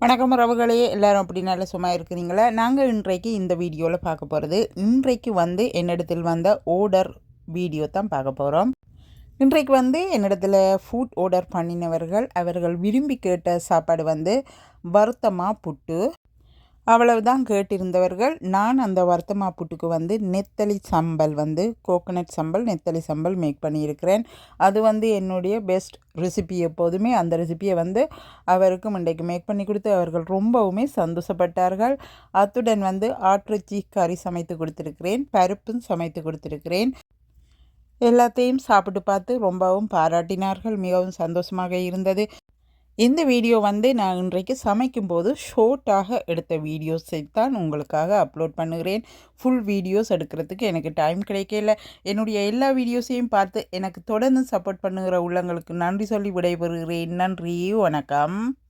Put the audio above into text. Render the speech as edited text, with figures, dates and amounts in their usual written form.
வணக்கம் உறவுகளே, எல்லாரும் அப்படி நல்ல சும்மா இருக்கிறீங்களா? நாங்கள் இன்றைக்கு இந்த வீடியோவில் பார்க்க போகிறது, இன்றைக்கு என்னிடத்தில் வந்த ஓர்டர் வீடியோ தான் பார்க்க போகிறோம். இன்றைக்கு என்னிடத்தில் ஃபுட் ஆர்டர் பண்ணினவர்கள் அவர்கள் விரும்பி கேட்ட சாப்பாடு வருத்தமா புட்டு. அவ்வளவுதான் கேட்டிருந்தவர்கள். நான் அந்த வருத்தமா புட்டுக்கு நெத்தலி சம்பல் கோகோனட் சம்பல், நெத்தலி சம்பல் மேக் பண்ணியிருக்கிறேன். அது என்னுடைய பெஸ்ட் ரெசிபி. எப்போதுமே அந்த ரெசிபியை அவருக்கும் இன்றைக்கு மேக் பண்ணி கொடுத்து அவர்கள் ரொம்பவுமே சந்தோஷப்பட்டார்கள். அத்துடன் ஆட்டிறைச்சி கறி சமைத்து கொடுத்துருக்கிறேன், பருப்பும் சமைத்து கொடுத்துருக்கிறேன். எல்லாத்தையும் சாப்பிட்டு பார்த்து ரொம்பவும் பாராட்டினார்கள். மிகவும் சந்தோஷமாக இருந்தது. இந்த வீடியோ நான் இன்றைக்கு சமைக்கும்போது ஷார்ட்டாக எடுத்த வீடியோஸை தான் உங்களுக்காக அப்லோட் பண்ணுகிறேன். ஃபுல் வீடியோஸ் எடுக்கிறதுக்கு எனக்கு டைம் கிடைக்கல. என்னுடைய எல்லா வீடியோஸையும் பார்த்து எனக்கு தொடர்ந்து சப்போர்ட் பண்ணுகிற உள்ளங்களுக்கு நன்றி சொல்லி விடைபெறுகிறேன். நன்றி, வணக்கம்.